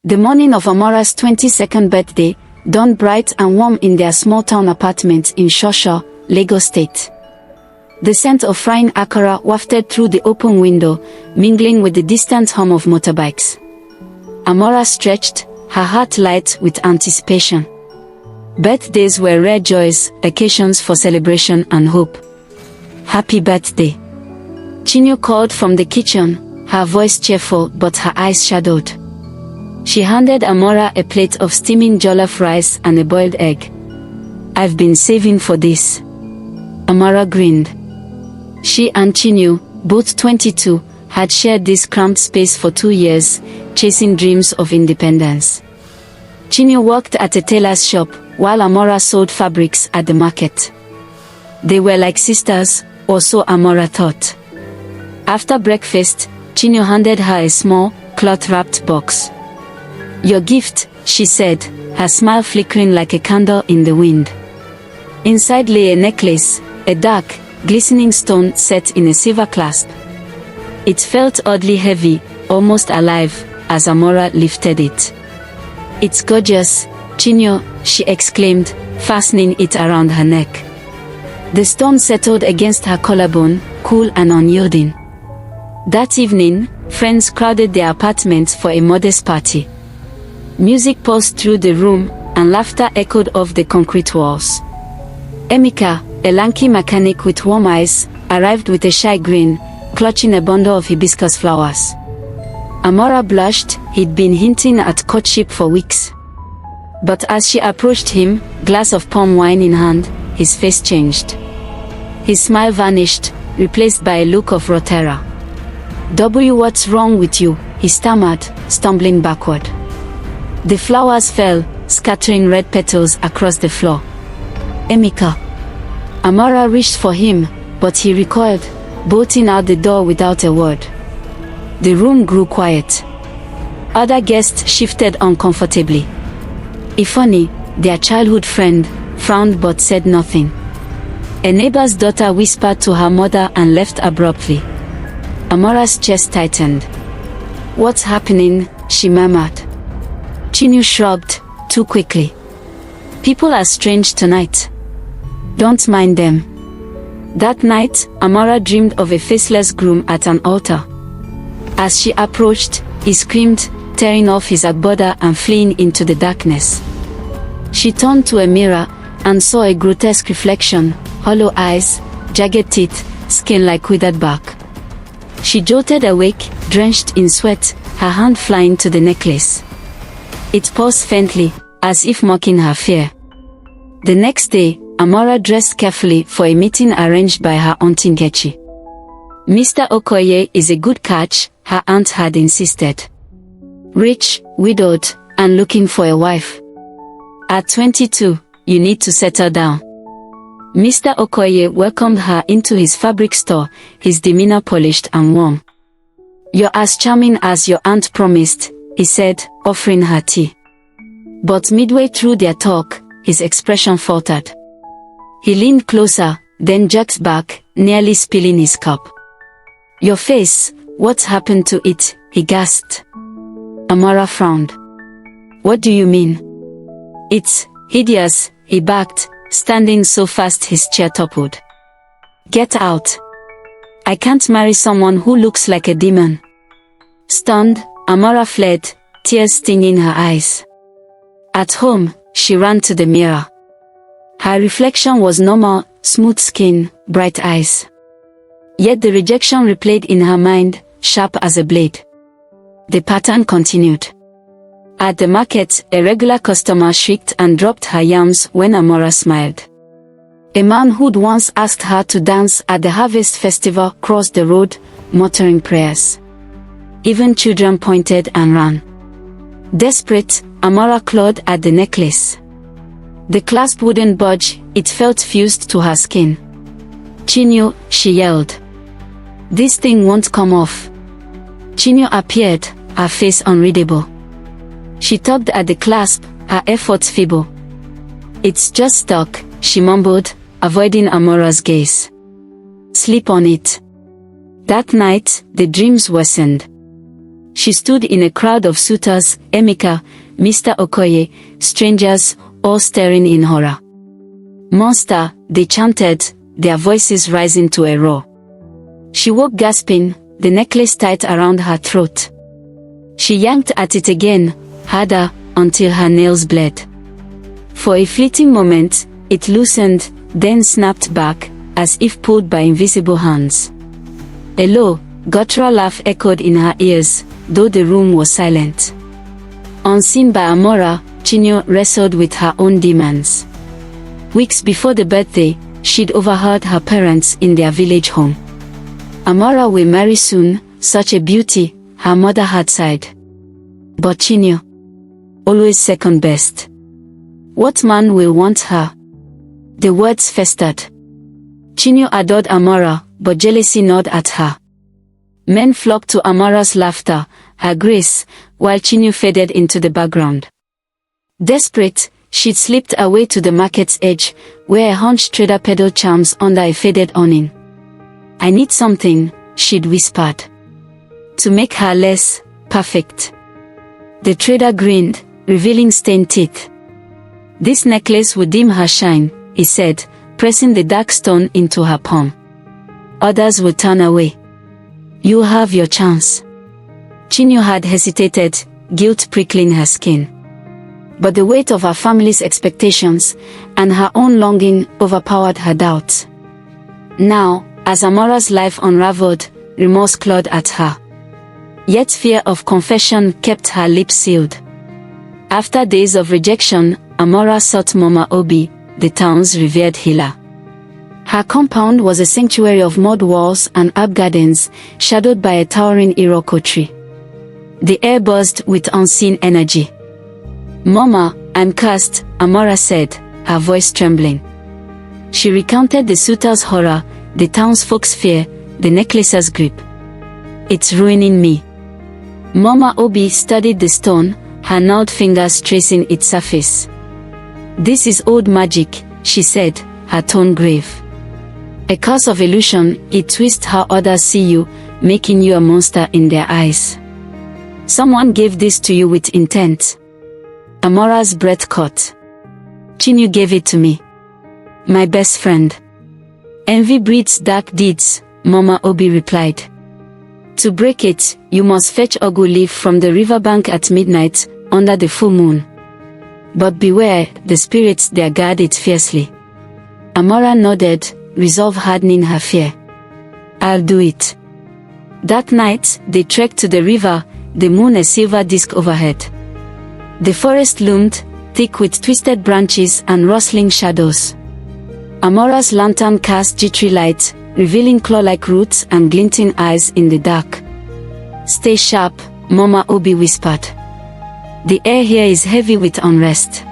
The morning of Amora's 22nd birthday dawned bright and warm in their small-town apartment in Shosho, Lagos State. The scent of frying akara wafted through the open window, mingling with the distant hum of motorbikes. Amora stretched, her heart light with anticipation. Birthdays were rare joys, occasions for celebration and hope. "Happy birthday," Chinyo called from the kitchen, her voice cheerful but her eyes shadowed. She handed Amora a plate of steaming jollof rice and a boiled egg. "I've been saving for this." Amora grinned. She and Chinyo, both 22, had shared this cramped space for 2 years, chasing dreams of independence. Chinyo worked at a tailor's shop, while Amora sold fabrics at the market. They were like sisters, or so Amora thought. After breakfast, Chinyo handed her a small, cloth-wrapped box. "Your gift," she said, her smile flickering like a candle in the wind. Inside lay a necklace, a dark, glistening stone set in a silver clasp. It felt oddly heavy, almost alive, as Amora lifted it. "It's gorgeous, Chinyo," she exclaimed, fastening it around her neck. The stone settled against her collarbone, cool and unyielding. That evening, friends crowded their apartment for a modest party. Music pulsed through the room, and laughter echoed off the concrete walls. Amaka, a lanky mechanic with warm eyes, arrived with a shy grin, clutching a bundle of hibiscus flowers. Amora blushed. He'd been hinting at courtship for weeks. But as she approached him, glass of palm wine in hand, his face changed. His smile vanished, replaced by a look of raw terror. "What's wrong with you?" he stammered, stumbling backward. The flowers fell, scattering red petals across the floor. "Amaka." Amora reached for him, but he recoiled, bolting out the door without a word. The room grew quiet. Other guests shifted uncomfortably. Ifani, their childhood friend, frowned but said nothing. A neighbor's daughter whispered to her mother and left abruptly. Amora's chest tightened. "What's happening?" she murmured. Chinyo shrugged, too quickly. "People are strange tonight. Don't mind them." That night, Amora dreamed of a faceless groom at an altar. As she approached, he screamed, tearing off his agbada and fleeing into the darkness. She turned to a mirror, and saw a grotesque reflection, hollow eyes, jagged teeth, skin like withered bark. She jolted awake, drenched in sweat, her hand flying to the necklace. It paused faintly, as if mocking her fear. The next day, Amora dressed carefully for a meeting arranged by her Auntie Nkechi. "Mr. Okoye is a good catch," her aunt had insisted. "Rich, widowed, and looking for a wife. At 22, you need to settle down." Mr. Okoye welcomed her into his fabric store, his demeanor polished and warm. "You're as charming as your aunt promised," he said, offering her tea. But midway through their talk, his expression faltered. He leaned closer, then jerked back, nearly spilling his cup. "Your face, what's happened to it?" he gasped. Amora frowned. "What do you mean?" "It's hideous," he barked, standing so fast his chair toppled. "Get out. I can't marry someone who looks like a demon." Stunned, Amora fled, tears stinging her eyes. At home, she ran to the mirror. Her reflection was normal, smooth skin, bright eyes. Yet the rejection replayed in her mind, sharp as a blade. The pattern continued. At the market, a regular customer shrieked and dropped her yams when Amora smiled. A man who'd once asked her to dance at the harvest festival crossed the road, muttering prayers. Even children pointed and ran. Desperate, Amora clawed at the necklace. The clasp wouldn't budge, it felt fused to her skin. "Chinyo," she yelled. "This thing won't come off." Chinyo appeared, her face unreadable. She tugged at the clasp, her efforts feeble. "It's just stuck," she mumbled, avoiding Amora's gaze. "Sleep on it." That night, the dreams worsened. She stood in a crowd of suitors, Amaka, Mr. Okoye, strangers, all staring in horror. "Monster," they chanted, their voices rising to a roar. She woke gasping, the necklace tight around her throat. She yanked at it again, harder, until her nails bled. For a fleeting moment, it loosened, then snapped back, as if pulled by invisible hands. A low, guttural laugh echoed in her ears, though the room was silent. Unseen by Amora, Chinyo wrestled with her own demons. Weeks before the birthday, she'd overheard her parents in their village home. "Amora will marry soon, such a beauty," her mother had sighed. "But Chinyo, always second best. What man will want her?" The words festered. Chinyo adored Amora, but jealousy gnawed at her. Men flocked to Amora's laughter, her grace, while Chinyo faded into the background. Desperate, she'd slipped away to the market's edge, where a hunched trader peddled charms under a faded awning. "I need something," she'd whispered, "to make her less perfect." The trader grinned, revealing stained teeth. "This necklace would dim her shine," he said, pressing the dark stone into her palm. "Others will turn away. You have your chance." Chinyo had hesitated, guilt prickling her skin. But the weight of her family's expectations, and her own longing, overpowered her doubts. Now, as Amora's life unraveled, remorse clawed at her. Yet fear of confession kept her lips sealed. After days of rejection, Amora sought Mama Obi, the town's revered healer. Her compound was a sanctuary of mud walls and herb gardens, shadowed by a towering iroko tree. The air buzzed with unseen energy. "Mama, I'm cursed," Amora said, her voice trembling. She recounted the suitor's horror, the townsfolk's fear, the necklace's grip. "It's ruining me." Mama Obi studied the stone, her gnarled fingers tracing its surface. "This is old magic," she said, her tone grave. "A curse of illusion, it twists how others see you, making you a monster in their eyes. Someone gave this to you with intent." Amora's breath caught. "Chinyo gave it to me. My best friend." "Envy breeds dark deeds," Mama Obi replied. "To break it, you must fetch ogu leaf from the riverbank at midnight, under the full moon. But beware, the spirits there guard it fiercely." Amora nodded, resolve hardening her fear. "I'll do it." That night, they trekked to the river, the moon a silver disk overhead. The forest loomed, thick with twisted branches and rustling shadows. Amora's lantern cast jittery light, revealing claw-like roots and glinting eyes in the dark. "Stay sharp," Mama Obi whispered. "The air here is heavy with unrest."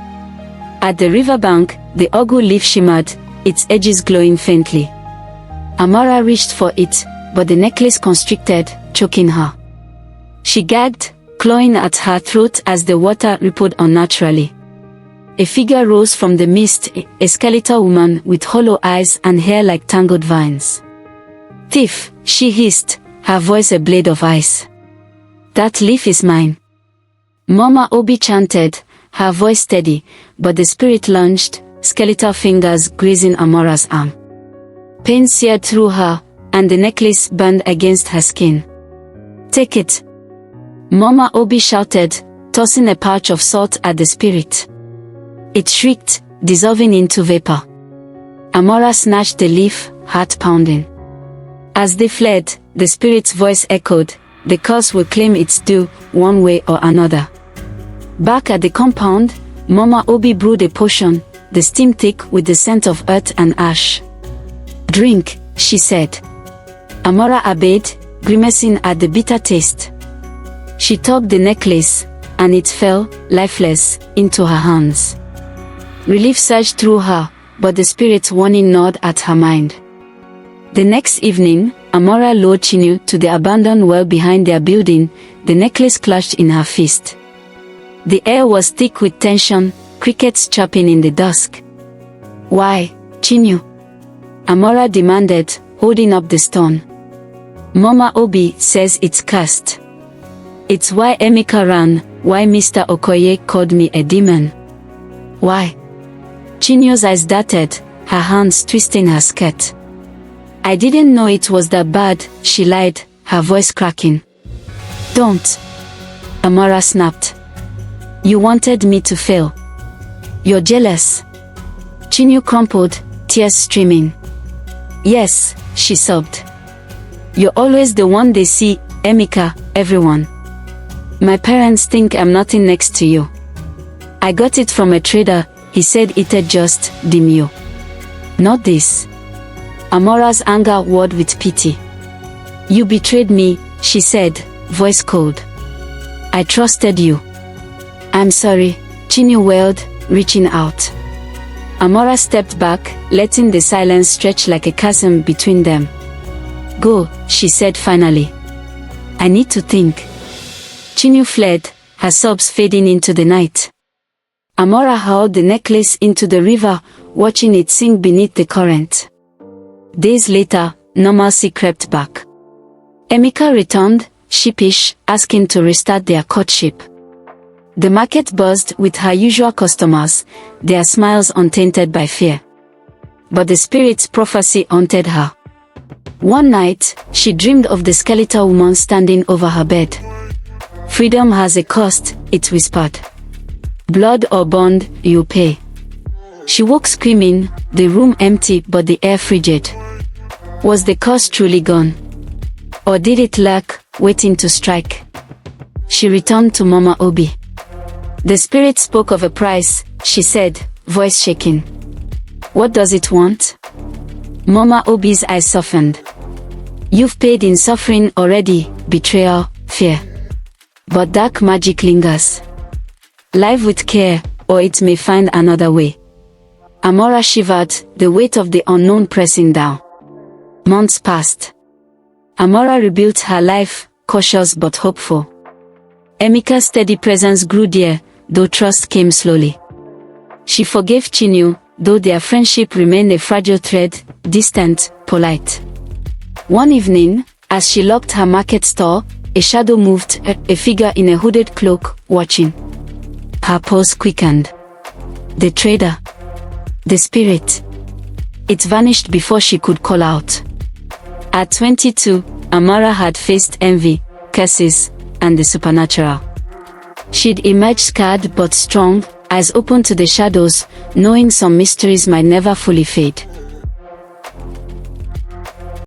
At the riverbank, the ogu leaf shimmered, its edges glowing faintly. Amora reached for it, but the necklace constricted, choking her. She gagged, clawing at her throat as the water rippled unnaturally. A figure rose from the mist, a skeletal woman with hollow eyes and hair like tangled vines. "Thief," she hissed, her voice a blade of ice. "That leaf is mine." Mama Obi chanted, her voice steady, but the spirit lunged, skeletal fingers grazing Amora's arm. Pain seared through her, and the necklace burned against her skin. "Take it!" Mama Obi shouted, tossing a pouch of salt at the spirit. It shrieked, dissolving into vapor. Amora snatched the leaf, heart pounding. As they fled, the spirit's voice echoed, "The curse will claim its due, one way or another." Back at the compound, Mama Obi brewed a potion, the steam thick with the scent of earth and ash. "Drink," she said. Amora obeyed, grimacing at the bitter taste. She tugged the necklace, and it fell, lifeless, into her hands. Relief surged through her, but the spirit's warning gnawed at her mind. The next evening, Amora lured Chinyo to the abandoned well behind their building, the necklace clutched in her fist. The air was thick with tension, crickets chirping in the dusk. "Why, Chinyo?" Amora demanded, holding up the stone. "Mama Obi says it's cursed." It's why Amaka ran, why Mr. Okoye called me a demon. Why? Chinyo's eyes darted, her hands twisting her skirt. I didn't know it was that bad, she lied, her voice cracking. Don't. Amara snapped. You wanted me to fail. You're jealous. Chinyo crumpled, tears streaming. Yes, she sobbed. You're always the one they see, Amaka, everyone. My parents think I'm nothing next to you. I got it from a trader, he said it'd just dim you. Not this. Amora's anger warred with pity. You betrayed me, she said, voice cold. I trusted you. I'm sorry, Chinyo wailed, reaching out. Amora stepped back, letting the silence stretch like a chasm between them. Go, she said finally. I need to think. Chinyo fled, her sobs fading into the night. Amora hurled the necklace into the river, watching it sink beneath the current. Days later, normalcy crept back. Amaka returned, sheepish, asking to restart their courtship. The market buzzed with her usual customers, their smiles untainted by fear. But the spirit's prophecy haunted her. One night, she dreamed of the skeletal woman standing over her bed. Freedom has a cost, it whispered. Blood or bond, you pay. She woke screaming, the room empty but the air frigid. Was the cost truly gone? Or did it lurk, waiting to strike? She returned to Mama Obi. The spirit spoke of a price, she said, voice shaking. What does it want? Mama Obi's eyes softened. You've paid in suffering already, betrayal, fear. But dark magic lingers. Live with care, or it may find another way. Amora shivered, the weight of the unknown pressing down. Months passed. Amora rebuilt her life, cautious but hopeful. Amaka's steady presence grew dear, though trust came slowly. She forgave Chinyo, though their friendship remained a fragile thread, distant, polite. One evening, as she locked her market store, a shadow moved, a figure in a hooded cloak, watching. Her pulse quickened. The trader. The spirit. It vanished before she could call out. At 22, Amara had faced envy, curses, and the supernatural. She'd emerged scarred but strong, eyes open to the shadows, knowing some mysteries might never fully fade.